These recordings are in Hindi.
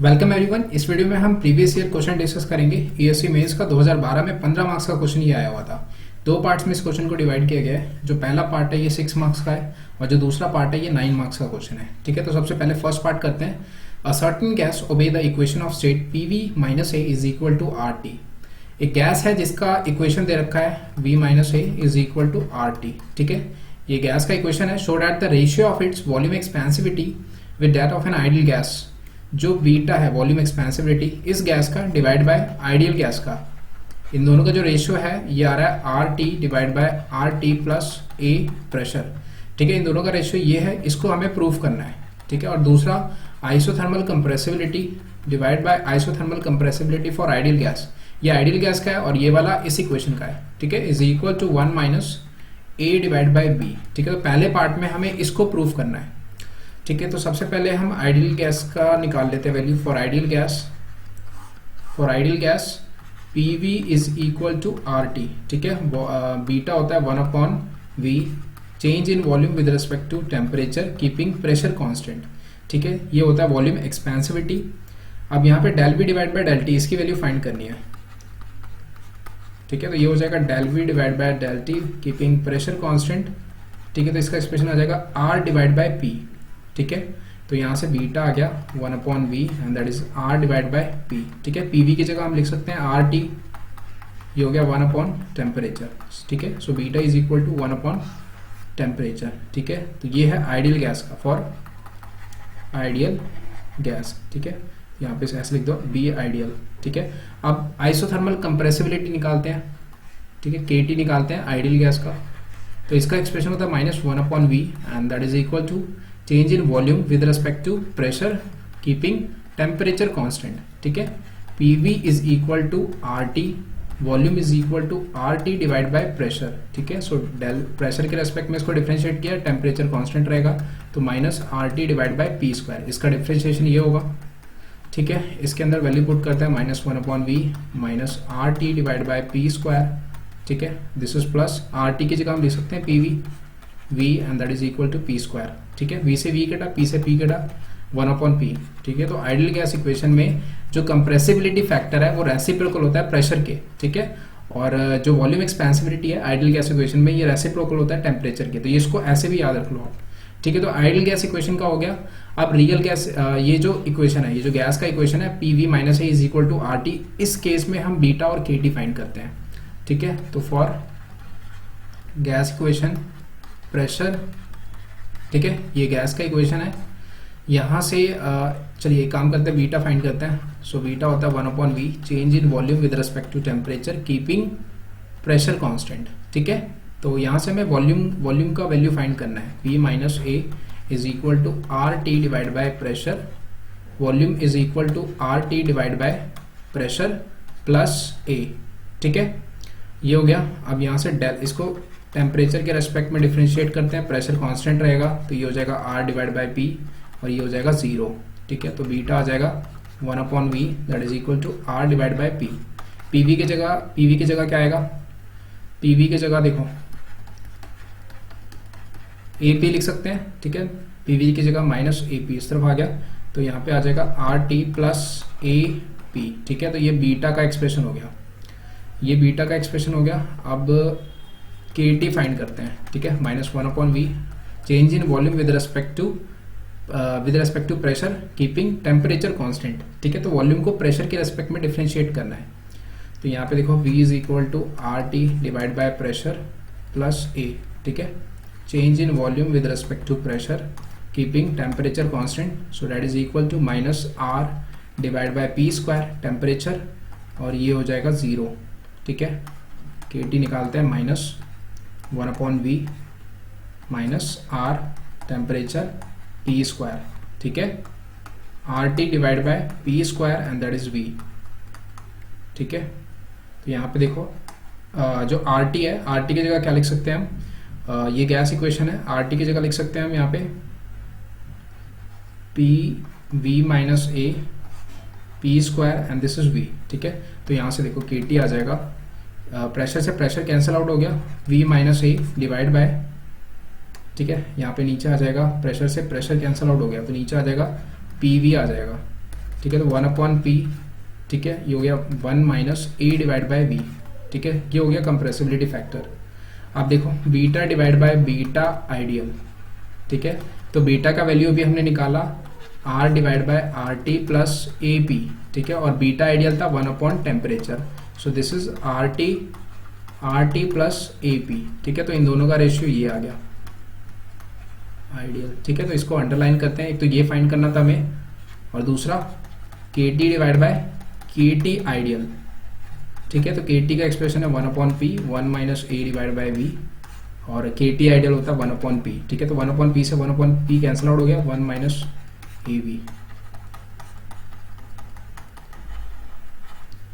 Welcome everyone. इस वीडियो में हम प्रीवियस ईयर क्वेश्चन डिस्कस करेंगे। यूएससी मेंस का 2012 में 15 मार्क्स का क्वेश्चन ये आया हुआ था। दो पार्ट्स में इस क्वेश्चन को डिवाइड किया गया है। जो पहला पार्ट है ये 6 मार्क्स का है और जो दूसरा पार्ट है ये 9 मार्क्स का क्वेश्चन है। ठीक है, तो सबसे पहले फर्स्ट पार्ट करते हैं। A certain gas obeys the equation of state PV - A is equal to RT। एक गैस है जिसका इक्वेशन दे रखा है V - A is equal to RT। ठीक है, ये गैस का इक्वेशन है। Show that the ratio of its volume expansivity with that of an ideal gas, जो बीटा है वॉल्यूम एक्सपेंसिविटी इस गैस का डिवाइड बाय आइडियल गैस का, इन दोनों का जो रेशियो है ये आ रहा है RT divide bye RT plus A pressure. ठीक है, इन दोनों का रेशियो ये है, इसको हमें प्रूव करना है। ठीक है, और दूसरा isothermal compressibility divide by isothermal compressibility for ideal gas, ये आइडियल गैस का है और ये वाला इस इक्वेशन का है। ठीक है, is equal to 1 minus A divide by B। ठीक है, तो पहले पार्ट में हमें इसको प्रूव करना है। ठीक है, तो सबसे पहले हम आइडियल गैस का निकाल लेते हैं value. For ideal gas PV is equal to RT। ठीक है, बीटा होता है 1/V change in volume with respect to temperature keeping pressure constant. ठीक है, ये होता है वॉल्यूम एक्सपेंसिविटी। अब यहाँ पे del V divide bye del T इसकी वैल्यू फाइंड करनी है। ठीक है, तो ये हो जाएगा del V divide bye del T keeping pressure constant. ठीक है, तो इसका एक्सप्रेशन आ जाएगा R डिवाइड बाय P। ठीक है, तो यहाँ से बीटा आ गया 1/V and that is R divide by P। ठीक है, PV की जगह हम लिख सकते हैं RT, ये हो गया 1/टेम्परेचर। ठीक है, so beta is equal to one by temperature. ठीक है, तो ये है आइडियल गैस का, फॉर आइडियल गैस। ठीक है, यहाँ पे ऐसे लिख दो बी आइडियल। ठीक है, अब आइसोथर्मल कंप्रेसिबिलिटी निकालते हैं। ठीक है, KT निकालते हैं आइडियल गैस का, तो इसका एक्सप्रेशन होता है -1/V and that is equal to change in volume with respect to pressure keeping temperature constant. ठीक है, PV is equal to RT, volume is equal to RT divide by pressure. ठीक है, सो डेल प्रेशर के रेस्पेक्ट में इसको डिफरेंशिएट किया, टेम्परेचर कांस्टेंट रहेगा, तो -RT डिवाइड बाय P², इसका डिफरेंशिएशन ये होगा। ठीक है, इसके अंदर वैल्यू पुट करते हैं -1/V -RT divide by P²। ठीक है, दिस इज प्लस RT की जगह हम लिख सकते हैं PV V and that is equal to P²। ठीक है, V से V कटा, P से P कटा, 1/P। ठीक है, तो आइडियल गैस इक्वेशन में जो कंप्रेसिबिलिटी फैक्टर है वो रेसिप्रोकल होता है प्रेशर के। ठीक है, और जो वॉल्यूम एक्सपेंसिबिलिटी है आइडियल गैस इक्वेशन में ये रेसिप्रोकल होता है टेम्परेचर के, तो ये इसको ऐसे भी याद रख लो आप। ठीक है, तो आइडियल गैस इक्वेशन का हो गया। अब रियल गैस, ये जो इक्वेशन है, ये जो गैस का इक्वेशन है PV - A is equal to RT, इस केस में हम बीटा और KT फाइंड करते हैं। ठीक है, तो फॉर गैस इक्वेशन प्रेशर, ठीक है, ये गैस का इक्वेशन है। यहाँ से चलिए एक काम करते हैं, बीटा फाइंड करते हैं। सो बीटा होता है 1/V change in volume with respect to temperature keeping pressure constant. ठीक है, तो यहाँ से हमें वॉल्यूम का वैल्यू फाइंड करना है। V - A is equal to RT divide by pressure, volume is equal to RT divide by pressure plus A। ठीक है, ये हो गया। अब यहाँ से डेल, इसको टेम्परेचर के रेस्पेक्ट में डिफरेंशिएट करते हैं, प्रेशर कांस्टेंट रहेगा, तो ये हो जाएगा R डिवाइड बाय P और ये हो जाएगा 0। ठीक है, तो बीटा आ जाएगा 1/V that is equal to R divide by P। PV की जगह क्या आएगा? PV की जगह देखो AP लिख सकते हैं। ठीक है, PV की जगह -AP इस तरफ आ गया, तो यहाँ पे आ जाएगा RT प्लस AP। ठीक है, तो ये बीटा का एक्सप्रेशन हो गया, ये बीटा का एक्सप्रेशन हो गया। अब KT फाइंड करते हैं। ठीक है, -1/V change in volume with respect to pressure keeping temperature constant. ठीक है, तो वॉल्यूम को प्रेशर के रेस्पेक्ट में डिफरेंशिएट करना है, तो यहाँ पे देखो V is equal to RT divide by pressure plus A। ठीक है, change in volume with respect to pressure keeping temperature constant, so that is equal to -R divide by P² temperature और ये हो जाएगा 0। ठीक है, KT निकालते हैं -1/V -R टेम्परेचर P²। ठीक है, RT divide by P² and that is V। ठीक है, तो यहाँ पे देखो जो RT है, RT की जगह क्या लिख सकते हैं हम? ये गैस इक्वेशन है, RT की जगह लिख सकते हैं हम यहाँ पे PV - A P² and this is V। ठीक है, तो यहाँ से देखो KT आ जाएगा, प्रेशर से प्रेशर कैंसिल आउट हो गया, V - A डिवाइड बाय, ठीक है, यहाँ पे नीचे आ जाएगा, प्रेशर से प्रेशर कैंसिल आउट हो गया, तो नीचे आ जाएगा PV आ जाएगा। ठीक है, तो 1/p, ठीक है, ये हो गया 1 minus A divide by V, ठीक है, ये हो गया कंप्रेसिबिलिटी फैक्टर। अब देखो beta divide by beta ideal, ठीक है, तो बीटा का वैल्यू भी हमने निकाला R divide by R T plus A P, ठीक है, और बीटा आइडियल था one by temperature, so this is R T plus A P, ठीक है, तो इन दोनों का रेशियो ये आ गया आइडियल, ठीक है, तो इसको अंडरलाइन करते हैं। एक तो ये फाइंड करना था हमें, और दूसरा के T divide by K T ideal, ठीक है, तो के टी का एक्सप्रेशन है 1/p, 1 minus A divide by V, और के टी आइडियल होता है 1/p, ठीक है, तो 1/p से 1/p कैंसिल आउट हो गया, 1 माइनस ए वी,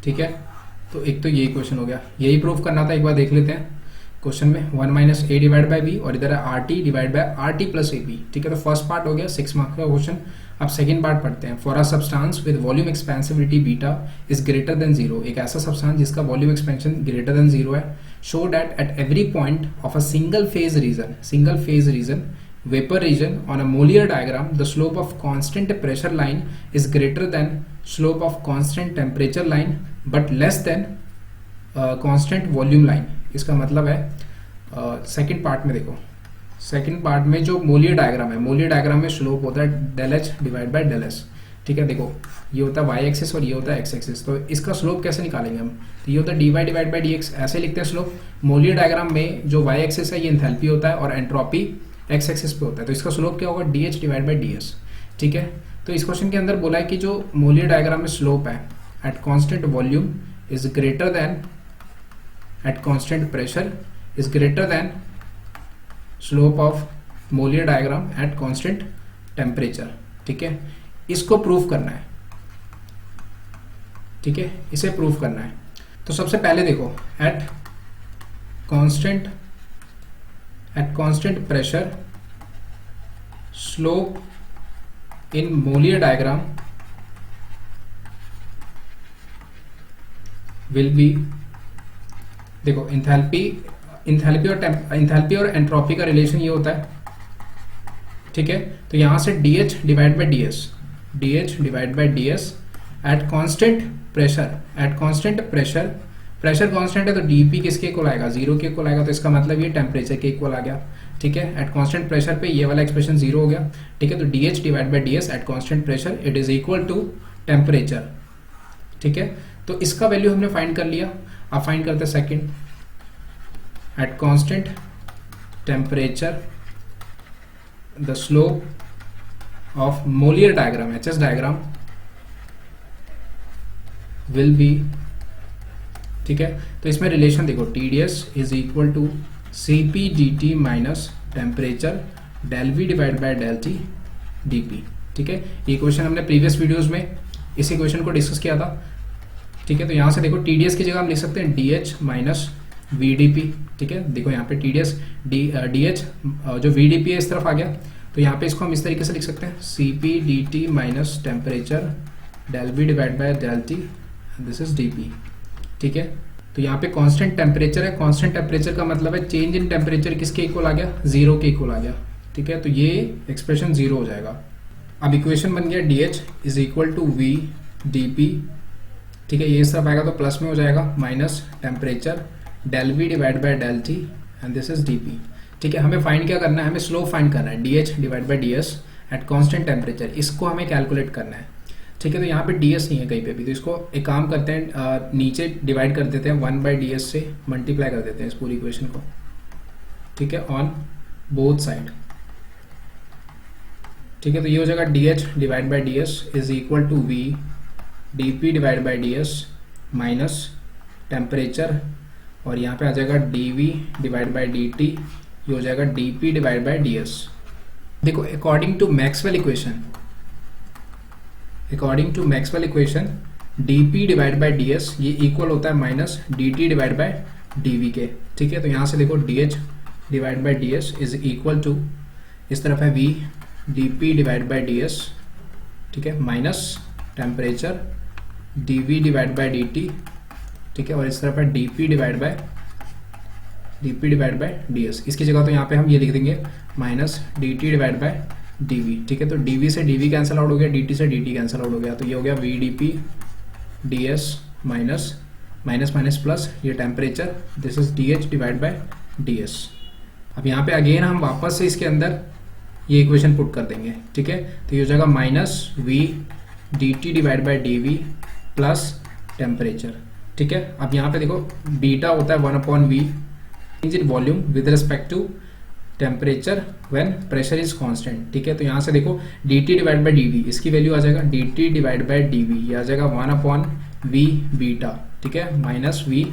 ठीक है, तो एक तो ये क्वेश्चन हो गया, यही प्रूफ करना था, एक बार देख लेते हैं क्वेश्चन में 1 minus A divide by B, और इधर है R T divide by R T plus A B, ठीक है, तो फर्स्ट पार्ट हो गया 6 मार्क्स का क्वेश्चन। अब सेकंड पार्ट पढ़ते हैं। For a substance with volume expansivity beta is greater than 0, एक ऐसा सब्सटेंस जिसका वॉल्यूम एक्सपेंशन ग्रेटर देन 0 है, show that at every point of a single phase region vapor region on a Mollier diagram the slope of constant pressure line is greater than slope of constant temperature line but less than constant volume line। इसका मतलब है सेकंड पार्ट में देखो, सेकंड पार्ट में जो मोलियर डायग्राम है, मोलियर डायग्राम में स्लोप होता है del H divide by del S, ठीक है, देखो ये होता है वाई एक्सिस और ये होता है एक्स एक्सिस, तो इसका स्लोप कैसे निकालेंगे हम, तो ये होता है D Y divide by D X, ऐसे लिखते हैं स्लोप। मोलियर डायग्राम में जो वाई एक्सिस है ये एंथैल्पी होता है और एंट्रोपी एक्स एक्सिस पे होता है, तो इसका स्लोप क्या होगा D H divide by D S, ठीक है। तो इस क्वेश्चन के अंदर बोला है कि जो मोलियर डायग्राम में स्लोप है at constant volume is greater then at constant pressure is greater then slope of Mollier diagram at constant temperature, ठीक है, इसको प्रूफ करना है, ठीक है, इसे प्रूफ करना है। तो सबसे पहले देखो eight constant pressure slope in Molière diagram will B, देखो इंथैल्पी और एंट्रोपी का रिलेशन ये होता है, ठीक है, तो यहां से D H divide by D S at constant pressure, pressure constant है तो डीपी किसके इक्वल आएगा, 0 के इक्वल आएगा, तो इसका मतलब ये टेम्परेचर के इक्वल आ गया, ठीक है, एट कांस्टेंट प्रेशर पे ये वाला एक्सप्रेशन 0 हो गया, ठीक है, तो D H divide by D S at constant pressure it is equal to temperature, ठीक है, तो इसका वैल्यू हमने फाइंड कर लिया। अब फाइंड करते हैं second, at constant temperature the slope of Mollier diagram HS diagram will be, ठीक है, तो इसमें रिलेशन देखो TdS is equal to Cp dt minus temperature del V divide by del T dP, ठीक है, ये क्वेश्चन हमने प्रीवियस वीडियोस में इसी क्वेश्चन को डिस्कस किया था, ठीक है, तो यहाँ से देखो TdS की जगह हम लिख सकते हैं DH माइनस VdP, ठीक है, देखो यहाँ पे TdS DH जो VdP है इस तरफ आ गया, तो यहाँ पे इसको हम इस तरीके से लिख सकते हैं Cp dt minus temperature del V divide by del T, this is dP, ठीक है, तो यहाँ पे कांस्टेंट टेम्परेचर है, कांस्टेंट टेम्परेचर का मतलब है चेंज इन टेम्परेचर किसके इक्वल आ गया, 0 के इक्वल आ गया, ठीक है, तो ये एक्सप्रेशन 0 हो जाएगा। अब इक्वेशन बन गया DH is equal to V dP, ठीक है, ये इस तरफ आएगा तो प्लस में हो जाएगा minus temperature del V divide by del T and this is dP, ठीक है, हमें फाइंड क्या करना है, हमें स्लोप फाइंड करना है DH divide by DS at constant temperature, इसको हमें कैलकुलेट करना है, ठीक है, तो यहाँ पे DS नहीं है कहीं पे भी, तो इसको एक काम करते हैं नीचे डिवाइड कर देते हैं 1 बाई DS से मल्टीप्लाई कर देते हैं इस पूरी इक्वेशन को, ठीक है, ऑन बोथ साइड, ठीक है, तो ये हो जाएगा DH divide by DS is equal to V dP divide by DS minus temperature, और यहाँ पे आ जाएगा dV डिवाइड बाई dt, ये हो जाएगा dP डिवाइड बाई DS। देखो according to Maxwell equation dP divide by DS ये इक्वल होता है minus dt divide by dV के, ठीक है, तो यहाँ से देखो DH divide by DS is equal to, इस तरफ है V dP divide by DS, ठीक है, minus temperature dV divide by dt, ठीक है, और इस तरफ है dP डिवाइड बाई DS, इसकी जगह तो यहाँ पे हम ये लिख देंगे minus dt divide by dv, ठीक है। तो dv से dv कैंसिल आउट हो गया, dt से dt कैंसिल आउट हो गया, तो ये हो गया v dp ds minus minus minus plus ये temperature, this is dh divide by ds। अब यहाँ पे अगेन हम वापस से इसके अंदर ये इक्वेशन पुट कर देंगे, ठीक है। तो ये हो जाएगा minus v dt divide by dv plus temperature, ठीक है। अब यहाँ पे देखो बीटा होता है 1/v change in volume with respect to temperature when pressure is constant, ठीक है। तो यहाँ से देखो dt डिवाइड बाय dv, इसकी वैल्यू आ जाएगा dt डिवाइड बाय dv, ये आ जाएगा 1/v बीटा, ठीक है, minus v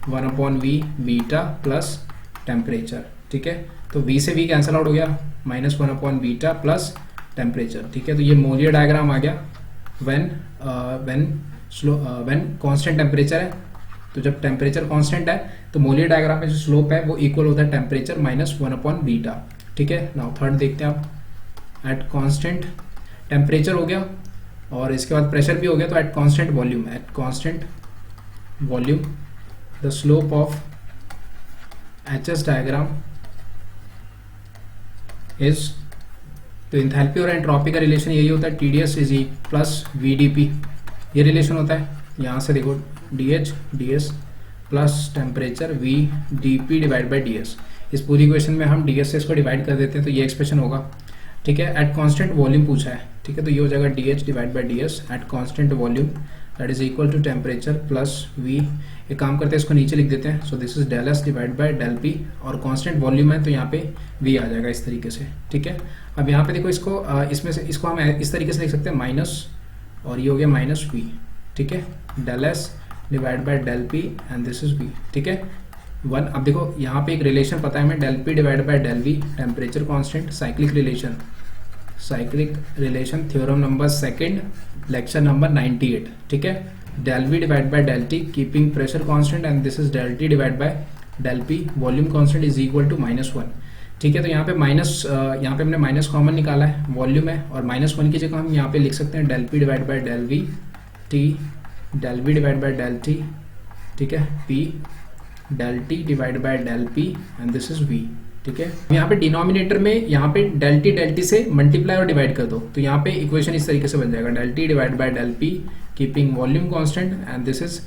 1/v beta plus temperature, ठीक है। तो v से v कैंसिल आउट हो गया, minus 1/v beta plus temperature, ठीक है। तो ये मोलियर डायग्राम आ गया व्हेन कांस्टेंट टेम्परेचर है। तो जब टेम्परेचर कांस्टेंट है तो मोलियर डायग्राम में जो स्लोप है वो इक्वल होता है टेम्परेचर माइनस 1/बीटा, ठीक है। नाउ थर्ड देखते हैं आप, एट कांस्टेंट टेम्परेचर हो गया और इसके बाद प्रेशर भी हो गया, तो eight constant volume the slope of HS diagram is, तो इंथैल्पी और एंट्रोपी का रिलेशन यही होता है, TdS इज प्लस VdP, ये रिलेशन होता है। यहाँ से देखो DH DS plus temperature VdP divide by DS, इस पूरी इक्वेशन में हम DS से इसको डिवाइड कर देते हैं तो ये एक्सप्रेशन होगा, ठीक है। एट कांस्टेंट वॉल्यूम पूछा है, ठीक है। तो ये हो जाएगा DH divide by DS at constant volume that is equal to temperature plus V। एक काम करते हैं, इसको नीचे लिख देते हैं, सो this is del S divide by del P, और कांस्टेंट वॉल्यूम है तो यहाँ पे V आ जाएगा इस तरीके से, ठीक है। अब यहाँ पे देखो इसको इसमें से इसको हम इस तरीके से लिख सकते हैं माइनस, और ये हो गया माइनस V, ठीक है, del S divide by del P and this is V, ठीक है। अब देखो यहाँ पे एक रिलेशन पता है हमें, del P divide by del V temperature constant, cyclic relation theorem number second lecture number 98, ठीक है। del V divide by del T keeping pressure constant and this is del T divide by del P volume constant is equal to -1, ठीक है। तो यहाँ पे यहाँ पे हमने माइनस कॉमन निकाला है, वॉल्यूम है, और -1 की जगह हम यहाँ पे लिख सकते हैं del P divide by del V T, del V divide by del T, ठीक है, P del T divide by del P and this is V, ठीक है। यहाँ पे डिनोमिनेटर में यहाँ पे del T से मल्टीप्लाई और डिवाइड कर दो, तो यहाँ पे इक्वेशन इस तरीके से बन जाएगा, del T divide by del P keeping volume constant and this is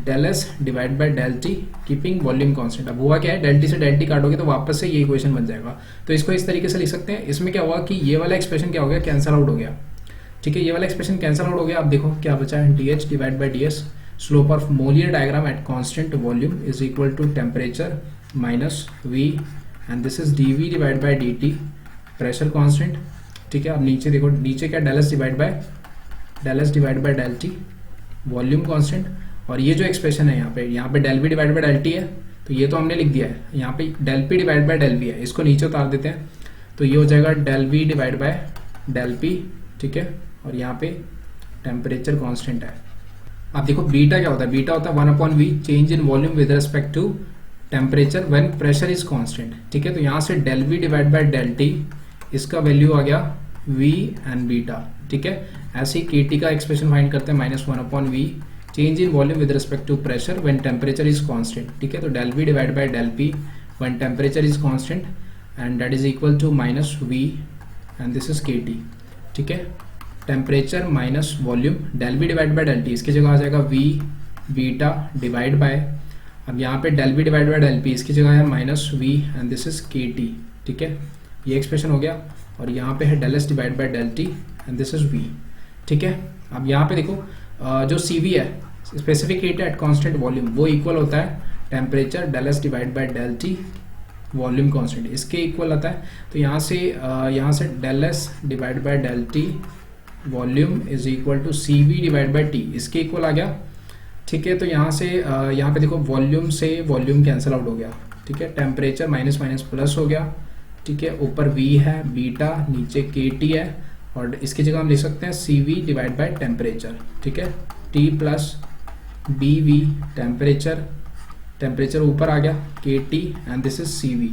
del S divide by del T keeping volume constant. अब हुआ क्या है, del T से del T काटोगे तो वापस से ये इक्वेशन बन जाएगा, तो इसको इस तरीके से लिख सकते हैं। इसमें क्या हुआ कि ये वाला एक्सप्रेशन क्या हो गया, कैंसिल आउट हो गया, ठीक है। ये वाला एक्सप्रेशन कैंसिल आउट हो गया। अब देखो क्या बचा है, DH divide by DS slope of Mollier diagram at constant volume is equal to temperature minus V and this is dV divide by dt pressure constant, ठीक है। अब नीचे देखो, नीचे क्या del S divide by del T volume constant, और ये जो एक्सप्रेशन है यहाँ पे del V divide by del T है, तो ये तो हमने लिख दिया है। यहाँ पे del P divide by del V है, इसको नीचे उतार देते हैं, तो ये हो जाएगा del V divide by del P, ठीक है, और यहाँ पे टेम्परेचर कांस्टेंट है। अब देखो बीटा क्या होता है, बीटा होता है 1/v change in volume with respect to temperature when pressure is constant, ठीक है। तो यहाँ से del V divide by del T, इसका वैल्यू आ गया V एंड बीटा, ठीक है। ऐसे ही KT का एक्सप्रेशन फाइंड करते हैं, -1/v change in volume with respect to pressure when temperature is constant, ठीक है। तो del V divide by del P when temperature is constant and that is equal to -v and this is KT, ठीक है। Temperature minus volume del V divide by del T, इसकी जगह आ जाएगा V बीटा डिवाइड बाय, अब यहाँ पे del V divide by del P, इसकी जगह है -v and this is KT, ठीक है। ये एक्सप्रेशन हो गया, और यहाँ पे है del S divide by del T and this is V, ठीक है। अब यहाँ पे देखो जो CV है specific heat at constant volume, वो इक्वल होता है temperature del S divide by del T volume constant, इसके इक्वल आता है। तो यहाँ से del S divide by del T volume is equal to CV divide by T, इसके इक्वल आ गया, ठीक है। तो यहाँ से यहाँ पे देखो वॉल्यूम से वॉल्यूम कैंसिल आउट हो गया, ठीक है। टेम्परेचर माइनस माइनस प्लस हो गया, ठीक है। ऊपर V है बीटा, नीचे KT है, और इसकी जगह हम लिख सकते हैं CV डिवाइड बाई टेम्परेचर, ठीक है, T प्लस BV टेम्परेचर ऊपर आ गया KT and this is CV।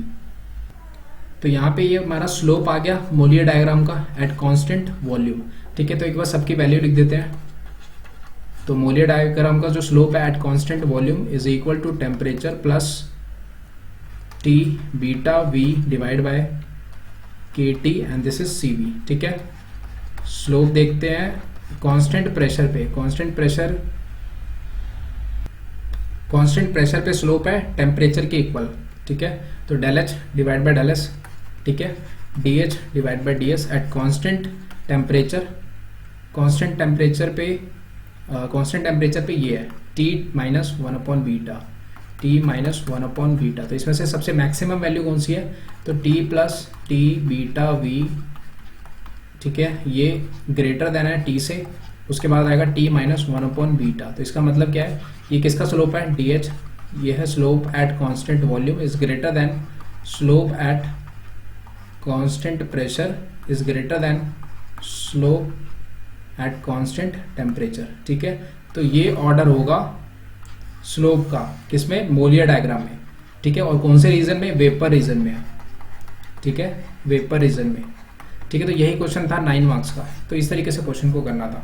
तो यहाँ पे ये हमारा स्लोप आ गया मोलियर डायग्राम का एट कांस्टेंट वॉल्यूम, ठीक है। तो एक बार सबकी वैल्यू लिख देते हैं। तो मोलियर डायग्राम का जो स्लोप है at constant volume is equal to temperature plus T beta V divide by K T and this is C V, ठीक है। स्लोप देखते हैं कांस्टेंट प्रेशर पे, कांस्टेंट प्रेशर पे स्लोप है टेम्परेचर के इक्वल, ठीक है। तो del H divide by del S, ठीक है, D H divide by D S at constant temperature. Constant temperature पे ये है T minus one upon beta, T minus one upon beta. तो इसमें से सबसे मैक्सिमम वैल्यू कौन सी है, तो T plus T beta V, ठीक है, ये ग्रेटर देन है टी से, उसके बाद आएगा T minus one upon beta. तो इसका मतलब क्या है, ये किसका स्लोप है, डी एच, ये है slope eight constant volume is greater then slope eight constant pressure is greater then slope eight constant temperature, ठीक है। तो ये ऑर्डर होगा स्लोप का किसमें, मोलियर डायग्राम में, ठीक है। और कौन से रीजन में, वेपर रीजन में, ठीक है, वेपर रीजन में, ठीक है। तो यही क्वेश्चन था 9 मार्क्स का। तो इस तरीके से क्वेश्चन को करना था।